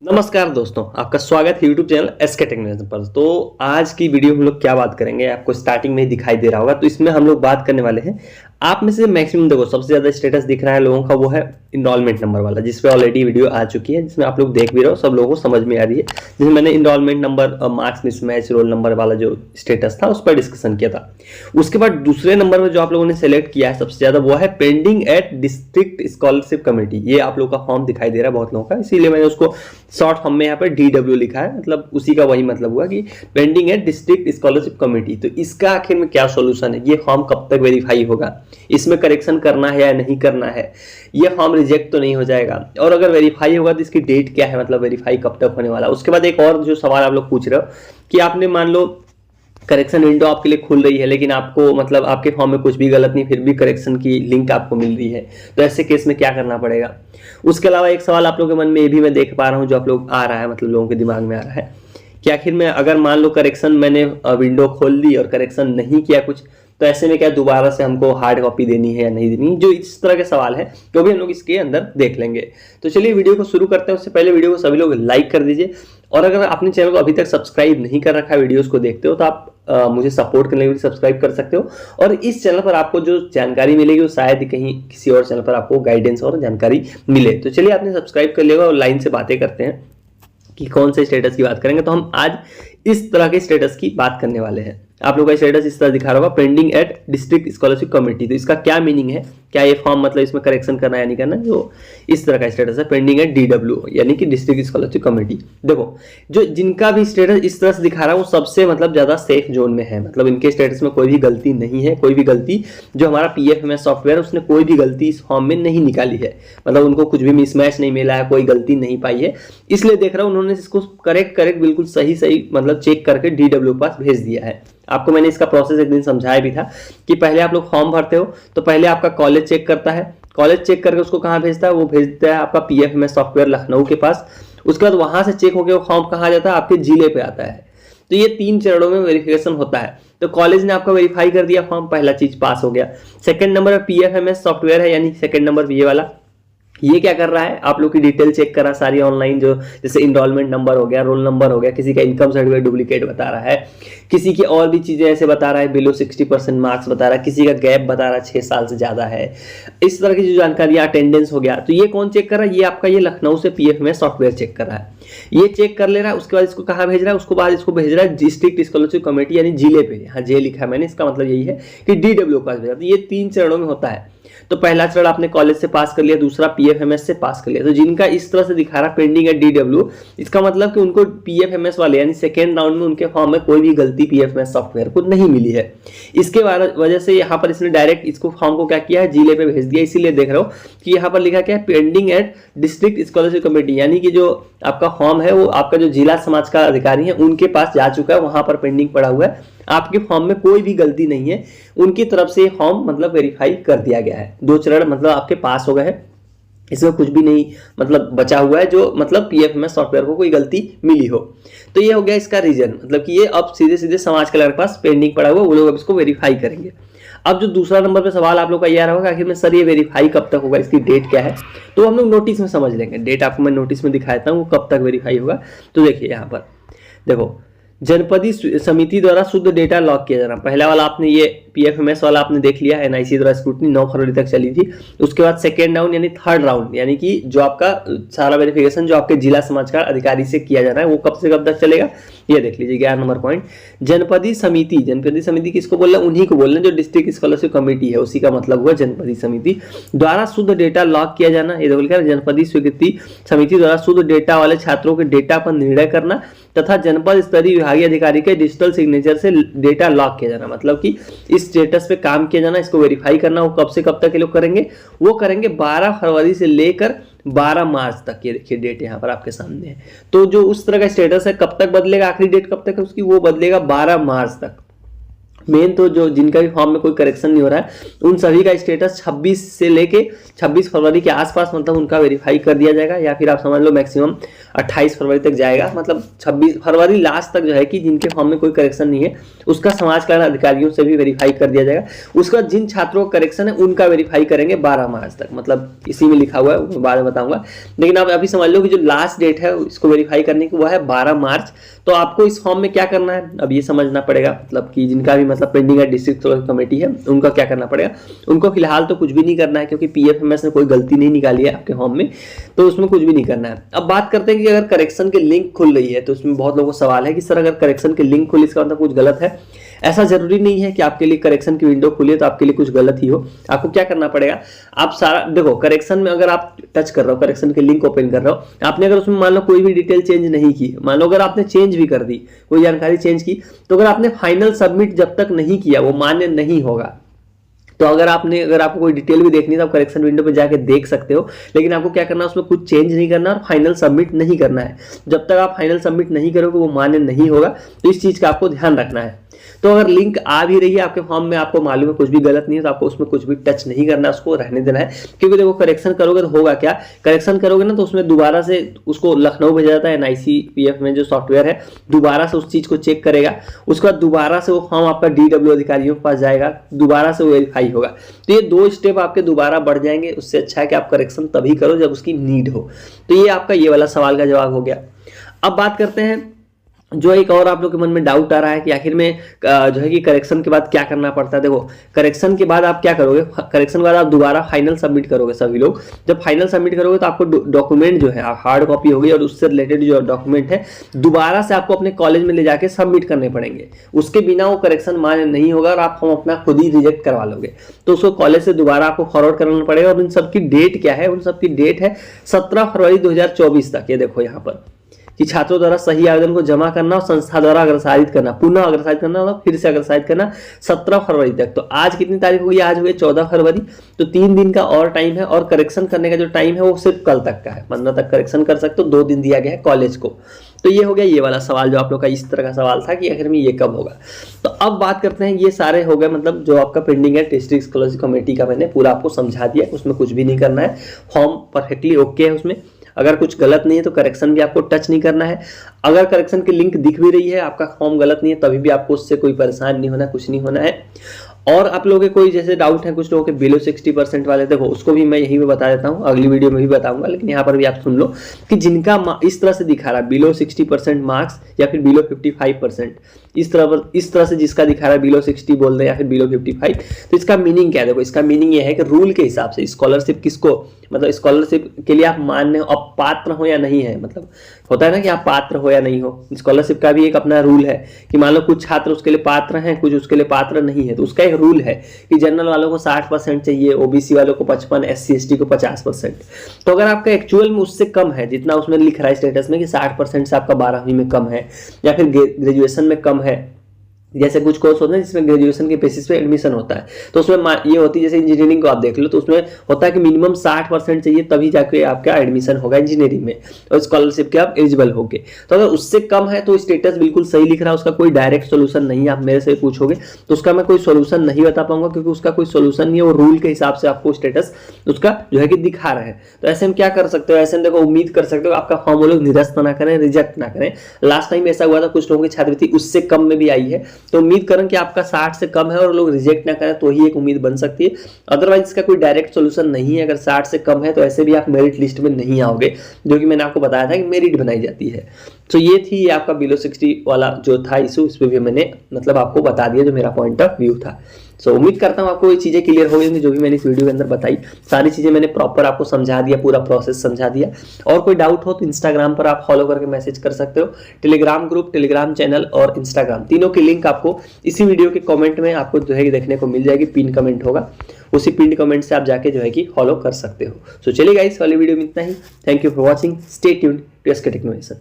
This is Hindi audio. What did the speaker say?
नमस्कार दोस्तों, आपका स्वागत है यूट्यूब चैनल एसके टेक्नोलॉजी पर। तो आज की वीडियो हम लोग क्या बात करेंगे, आपको स्टार्टिंग में ही दिखाई दे रहा होगा। तो इसमें हम लोग बात करने वाले हैं, आप में से मैक्सिमम देखो सबसे ज्यादा स्टेटस दिख रहा है लोगों का, वो है इनरोलमेंट नंबर वाला, जिसपे ऑलरेडी वीडियो आ चुकी है, जिसमें आप लोग देख भी रहे हो, सब लोगों को समझ में आ रही है। जिसमें मैंने enrolment number, marks mismatch, roll number वाला जो स्टेटस था उस पर डिस्कशन किया था। उसके बाद दूसरे नंबर में जो आप लोगों ने सेलेक्ट किया है सबसे ज्यादा, वो है pending at district scholarship committee. ये आप लोगों का फॉर्म दिखाई दे रहा है बहुत लोगों का, इसीलिए मैंने उसको शॉर्ट फॉर्म में यहाँ पर DW लिखा है, मतलब उसी का वही मतलब हुआ कि pending at district scholarship committee. तो इसका आखिर में क्या सॉल्यूशन है, ये फॉर्म कब तक वेरीफाई होगा, इसमें करेक्शन करना है या नहीं करना है, ये फॉर्म रिजेक्ट तो नहीं हो जाएगा, और अगर वेरीफाई होगा तो इसकी डेट क्या है, मतलब वेरीफाई कब तक होने वाला। उसके बाद एक और जो सवाल आप लोग पूछ रहे हो कि आपने मान लो करेक्शन विंडो आपके लिए खुल रही है, लेकिन आपको मतलब आपके फॉर्म में कुछ भी गलत नहीं, फिर भी करेक्शन की लिंक आपको मिल रही है, तो ऐसे केस में क्या करना पड़ेगा। उसके अलावा एक सवाल आप लोगों के मन में ये भी मैं देख पा रहा हूँ, जो आप लोग आ रहा है, मतलब लोगों के दिमाग में आ रहा है कि आखिर में अगर मान लो करेक्शन मैंने विंडो खोल दी और करेक्शन नहीं किया कुछ, तो ऐसे में क्या दोबारा से हमको हार्ड कॉपी देनी है या नहीं देनी। जो इस तरह के सवाल है तो भी हम लोग इसके अंदर देख लेंगे। तो चलिए वीडियो को शुरू करते हैं। उससे पहले वीडियो को सभी लोग लाइक कर दीजिए, और अगर आपने चैनल को अभी तक सब्सक्राइब नहीं कर रखा है, वीडियोस को देखते हो, तो आप मुझे सपोर्ट करने के लिए सब्सक्राइब कर सकते हो। और इस चैनल पर आपको जो जानकारी मिलेगी वो शायद ही कहीं किसी और चैनल पर आपको गाइडेंस और जानकारी मिले। तो चलिए आपने सब्सक्राइब कर लिया और लाइन से बातें करते हैं कि कौन से स्टेटस की बात करेंगे। तो हम आज इस तरह के स्टेटस की बात करने वाले हैं। आप लोगों का स्टेटस इस तरह दिखा रहा होगा, pending at district scholarship committee. तो इसका क्या मीनिंग है, क्या ये फॉर्म मतलब इसमें करेक्शन करना है या नहीं करना, जो इस तरह का स्टेटस है पेंडिंग एट DW यानी कि डिस्ट्रिक्ट स्कॉलरशिप कमेटी। देखो जो जिनका भी स्टेटस इस तरह से दिखा रहा है वो सबसे मतलब ज्यादा सेफ जोन में है, मतलब इनके स्टेटस में कोई भी गलती नहीं है। कोई भी गलती, जो हमारा PFMS सॉफ्टवेयर है उसने कोई भी गलती इस फॉर्म में नहीं निकाली है, मतलब उनको कुछ भी मिसमैच नहीं मिला है, कोई गलती नहीं पाई है। इसलिए देख रहा हूं उन्होंने इसको करेक्ट बिल्कुल सही मतलब चेक करके DW के पास भेज दिया है। आपको मैंने इसका प्रोसेस एक दिन समझाया भी था कि पहले आप लोग फॉर्म भरते हो तो पहले आपका कॉलेज चेक करता है, कॉलेज चेक करके उसको कहाँ भेजता है, वो भेजता है आपका PFMS सॉफ्टवेयर लखनऊ के पास। उसके बाद वहां से चेक होकर वो फॉर्म कहाँ जाता है, आपके जिले पे आता है। तो ये 3 चरणों में वेरिफिकेशन होता है। तो कॉलेज ने आपका वेरीफाई कर दिया फॉर्म, पहला चीज पास हो गया। सेकंड नंबर पर PFMS सॉफ्टवेयर है, यानी सेकंड नंबर ये वाला, ये क्या कर रहा है, आप लोग की डिटेल चेक कर रहा है सारी ऑनलाइन, जो जैसे इनरोलमेंट नंबर हो गया, रोल नंबर हो गया, किसी का इनकम सर्टिफिकेट डुप्लीकेट बता रहा है, किसी की और भी चीजें ऐसे बता रहा है, बिलो 60% मार्क्स बता रहा है, किसी का गैप बता रहा है 6 साल से ज्यादा है, इस तरह की जो जानकारी, अटेंडेंस हो गया। तो ये कौन चेक कर रहा है, ये आपका ये लखनऊ से PFMS सॉफ्टवेयर चेक कर रहा है। ये चेक कर ले रहा है, उसके बाद इसको कहाँ भेज रहा है, उसके बाद इसको भेज रहा है डिस्ट्रिक्ट स्कॉलरशिप कमेटी यानी जिले पे। यहाँ जे लिखा है मैंने, इसका मतलब यही है कि DW के पास भेजा। तो ये 3 चरणों में होता है। तो पहला चरण आपने कॉलेज से पास कर लिया, दूसरा PFMS से पास कर लिया। तो जिनका इस तरह से दिखा रहा पेंडिंग है DW, इसका मतलब कि उनको PFMS वाले यानी सेकेंड राउंड में उनके फॉर्म में कोई भी गलती PFMS सॉफ्टवेयर को नहीं मिली है। इसके वजह से यहाँ पर इसने डायरेक्ट इसको फॉर्म को क्या किया है, जिले पे भेज दिया। इसीलिए देख रहे हो कि यहाँ पर लिखा क्या है, pending at district scholarship committee, यानी कि जो आपका फॉर्म है वो आपका जो जिला समाज का अधिकारी है उनके पास जा चुका है, वहां पर पेंडिंग पड़ा हुआ है। आपके फॉर्म में कोई भी गलती नहीं है, उनकी तरफ से फॉर्म मतलब वेरीफाई कर दिया गया है। 2 चरण मतलब आपके पास हो गए हैं, इसमें कुछ भी नहीं मतलब बचा हुआ है, जो मतलब PFMS सॉफ्टवेयर को कोई गलती मिली हो। तो ये हो गया इसका रीजन, मतलब कि ये अब सीधे समाज कल्याण के पास पेंडिंग पड़ा हुआ, वो लोग अब इसको वेरीफाई करेंगे। अब जो दूसरा नंबर पे सवाल आप लोग का ये आ रहा होगा, आखिर में सर ये वेरीफाई कब तक होगा, इसकी डेट क्या है, तो हम लोग नोटिस में समझ लेंगे। डेट आपको मैं नोटिस में दिखाया था, वो कब तक वेरीफाई होगा। तो देखिए यहाँ पर देखो, जनपदी समिति द्वारा शुद्ध डेटा लॉक किया जाना। पहला वाला आपने ये PFMS वाला आपने देख लिया, NIC द्वारा स्क्रूटनी 9 फरवरी तक चली थी। उसके बाद सेकेंड राउंड यानी थर्ड राउंड, यानी कि जो आपका सारा वेरिफिकेशन जो आपके जिला समाचार अधिकारी से किया जाना है, वो कब से कब तक चलेगा, ये देख लीजिए 11 नंबर पॉइंट। जनपदी समिति किसको बोल रहे हैं, उन्हीं को बोल रहे हैं जो डिस्ट्रिक्ट स्कॉलरशिप कमेटी है, उसी का मतलब हुआ जनपदी समिति द्वारा शुद्ध डेटा लॉक किया जाना। ये देखो जनपदी स्वीकृति समिति द्वारा शुद्ध डेटा वाले छात्रों के डेटा पर निर्णय करना तथा जनपद स्तरीय विभागीय अधिकारी के डिजिटल सिग्नेचर से डेटा लॉक किया जाना, मतलब कि इस स्टेटस पे काम किया जाना, इसको वेरीफाई करना। वो कब से कब तक ये लोग करेंगे, वो करेंगे 12 फरवरी से लेकर 12 मार्च तक। ये देखिए डेट यहाँ पर आपके सामने है। तो जो उस तरह का स्टेटस है कब तक बदलेगा, आखिरी डेट कब तक है उसकी, वो बदलेगा 12 मार्च तक। मेन तो जो जिनका भी फॉर्म में कोई करेक्शन नहीं हो रहा है उन सभी का स्टेटस 26 से लेके 26 फरवरी के आसपास मतलब उनका वेरीफाई कर दिया जाएगा, या फिर आप समझ लो मैक्सिमम 28 फरवरी तक जाएगा। मतलब 26 फरवरी लास्ट तक जो है कि जिनके फॉर्म में कोई करेक्शन नहीं है उसका समाज कल्याण अधिकारियों से भी वेरीफाई कर दिया जाएगा। उसका जिन छात्रों का करेक्शन है उनका वेरीफाई करेंगे 12 मार्च तक, मतलब इसी में लिखा हुआ है, मैं बाद में बताऊंगा। लेकिन आप अभी समझ लो कि जो लास्ट डेट है इसको वेरीफाई करने की वो है 12 मार्च। तो आपको इस फॉर्म में क्या करना है अब ये समझना पड़ेगा, मतलब कि जिनका भी मतलब पेंडिंग है डिस्ट्रिक्ट कमेटी है उनका क्या करना पड़ेगा। उनको फिलहाल तो कुछ भी नहीं करना है क्योंकि पीएफएमएस ने कोई गलती नहीं निकाली है आपके फॉर्म में, तो उसमें कुछ भी नहीं करना है। अब बात करते हैं कि अगर करेक्शन की लिंक खुल रही है तो उसमें बहुत लोगों को सवाल है कि सर अगर करेक्शन की लिंक खुली इसका मतलब कुछ गलत है। ऐसा जरूरी नहीं है कि आपके लिए करेक्शन की विंडो खुली है तो आपके लिए कुछ गलत ही हो। आपको क्या करना पड़ेगा, आप सारा देखो करेक्शन में अगर आप टच कर रहे हो, करेक्शन की लिंक ओपन कर रहे हो, आपने अगर उसमें मान लो कोई भी डिटेल चेंज नहीं की, मान लो अगर आपने चेंज भी कर दी कोई जानकारी चेंज की, तो अगर आपने फाइनल सबमिट जब तक नहीं किया वो मान्य नहीं होगा। तो अगर आपको कोई डिटेल भी देखनी है तो आप करेक्शन विंडो पे जाके देख सकते हो, लेकिन आपको क्या करना है उसमें कुछ चेंज नहीं करना और फाइनल सबमिट नहीं करना है। जब तक आप फाइनल सबमिट नहीं करोगे वो मान्य नहीं होगा, तो इस चीज का आपको ध्यान रखना है। तो अगर लिंक आ भी रही है आपके फॉर्म में, आपको मालूम है कुछ भी गलत नहीं है, तो आपको उसमें कुछ भी टच नहीं करना, उसको रहने देना है। क्योंकि देखो करेक्शन करोगे तो होगा क्या, करेक्शन करोगे ना तो उसमें दोबारा से उसको लखनऊ भेजा जाता है, NICPF में जो सॉफ्टवेयर है दोबारा से उस चीज को चेक करेगा, उसके बाद दोबारा से वो फॉर्म आपका DW अधिकारियों के पास जाएगा, दोबारा से वो वेरीफाई होगा। तो ये 2 स्टेप आपके दोबारा बढ़ जाएंगे। उससे अच्छा है कि आप करेक्शन तभी करो जब उसकी नीड हो। तो ये आपका ये वाला सवाल का जवाब हो गया। अब बात करते हैं जो एक और आप लोग के मन में डाउट आ रहा है कि आखिर में जो है कि करेक्शन के बाद क्या करना पड़ता है। देखो करेक्शन के बाद आप क्या करोगे, करेक्शन के बाद आप दोबारा फाइनल सबमिट करोगे। सभी लोग जब फाइनल सबमिट करोगे तो आपको डॉक्यूमेंट जो है हार्ड कॉपी होगी और उससे रिलेटेड जो डॉक्यूमेंट है दोबारा से आपको अपने कॉलेज में ले जाके सबमिट करने पड़ेंगे। उसके बिना वो करेक्शन मान्य नहीं होगा और आप हम अपना खुद ही रिजेक्ट करवा लोगे। तो उसको कॉलेज से दोबारा आपको फॉरवर्ड करना पड़ेगा। और उन सबकी डेट क्या है, उन सबकी डेट है 17 फरवरी 2024 तक। ये देखो यहाँ पर कि छात्रों द्वारा सही आवेदन को जमा करना और संस्था द्वारा अग्रसारित करना, पुनः अग्रसारित करना और फिर से अग्रसारित करना 17 फरवरी तक। तो आज कितनी तारीख हो गई, आज हुई 14 फरवरी। तो 3 दिन का और टाइम है और करेक्शन करने का जो टाइम है वो सिर्फ कल तक का है, 15 तक करेक्शन कर सकते हो, 2 दिन दिया गया है कॉलेज को। तो ये हो गया ये वाला सवाल जो आप लोग का इस तरह का सवाल था कि आखिर में ये कब होगा। तो अब बात करते हैं, ये सारे हो गए मतलब जो आपका पेंडिंग है डिस्ट्रिक्ट स्कॉलरशिप कमेटी का, मैंने पूरा आपको समझा दिया, उसमें कुछ भी नहीं करना है, फॉर्म परफेक्टली ओके है उसमें। अगर कुछ गलत नहीं है तो करेक्शन भी आपको टच नहीं करना है। अगर करेक्शन की लिंक दिख भी रही है, आपका फॉर्म गलत नहीं है, तभी भी आपको उससे कोई परेशान नहीं होना, कुछ नहीं होना है। और आप लोगों के कोई जैसे डाउट है, कुछ लोगों के बिलो 60% वाले, देखो उसको भी मैं यहीं पे बता देता हूँ, अगली वीडियो में भी बताऊंगा, लेकिन यहाँ पर भी आप सुन लो कि जिनका इस तरह से दिखा रहा है बिलो 60% मार्क्स या फिर बिलो 55%, इस तरह से जिसका दिखा रहा है बिलो 60 बोल रहे या फिर बिलो 55, तो इसका मीनिंग क्या है। देखो इसका मीनिंग ये है कि रूल के हिसाब से स्कॉलरशिप किसको, मतलब स्कॉलरशिप के लिए आप मान्य हो, अब पात्र हो या नहीं है, मतलब होता है ना कि आप पात्र हो या नहीं हो। स्कॉलरशिप का भी एक अपना रूल है कि मान लो कुछ छात्र उसके लिए पात्र हैं, कुछ उसके लिए पात्र नहीं है। तो उसका एक रूल है कि जनरल वालों को 60% चाहिए, ओबीसी वालों को 55%, SC ST को 50%। तो अगर आपका एक्चुअल में उससे कम है, जितना उसमें लिख रहा है स्टेटस में कि 60% से आपका 12वीं में कम है या फिर ग्रेजुएशन में कम है, जैसे कुछ कोर्स होते हैं जिसमें ग्रेजुएशन के बेसिस पे एडमिशन होता है, तो उसमें ये होती है, जैसे इंजीनियरिंग को आप देख लो तो उसमें होता है कि मिनिमम 60% चाहिए तभी जाके आपका एडमिशन होगा इंजीनियरिंग में और स्कॉलरशिप के आप एलिजिबल होगे। तो अगर उससे कम है तो स्टेटस बिल्कुल सही लिख रहा है, उसका कोई डायरेक्ट सोल्यूशन नहीं है। आप मेरे से पूछोगे तो उसका मैं कोई सोल्यूशन नहीं बता पाऊंगा क्योंकि उसका कोई सोल्यूशन नहीं है, वो रूल के हिसाब से आपको स्टेटस उसका जो है कि दिखा रहा है। तो ऐसे में क्या कर सकते हो, ऐसे में देखो उम्मीद कर सकते हो आपका फॉर्म वो लोग निरस्त ना करें, रिजेक्ट ना करें। लास्ट टाइम ऐसा हुआ था, कुछ लोगों की छात्रवृत्ति उससे कम में भी आई है, तो उम्मीद करें कि आपका 60 से कम है और लोग रिजेक्ट ना करें, तो ही एक उम्मीद बन सकती है। अदरवाइज इसका कोई डायरेक्ट सोल्यूशन नहीं है। अगर 60 से कम है तो ऐसे भी आप मेरिट लिस्ट में नहीं आओगे, जो कि मैंने आपको बताया था कि मेरिट बनाई जाती है। तो ये थी आपका बिलो 60 वाला जो था इशू, इस पे भी मैंने मतलब आपको बता दिया जो मेरा पॉइंट ऑफ व्यू था। सो उम्मीद करता हूँ आपको ये चीजें क्लियर हो गई, जो भी मैंने इस वीडियो के अंदर बताई सारी चीजें मैंने प्रॉपर आपको समझा दिया, पूरा प्रोसेस समझा दिया। और कोई डाउट हो तो इंस्टाग्राम पर आप फॉलो करके मैसेज कर सकते हो। टेलीग्राम ग्रुप, टेलीग्राम चैनल और इंस्टाग्राम, तीनों की लिंक आपको इसी वीडियो के कमेंट में आपको जो है देखने को मिल जाएगी। पिन कमेंट होगा, उसी पिन कमेंट से आप जाके जो है कि फॉलो कर सकते हो। सो चलिए गाइस, वाली वीडियो में इतना ही। Thank you for watching, stay tuned to SK technology.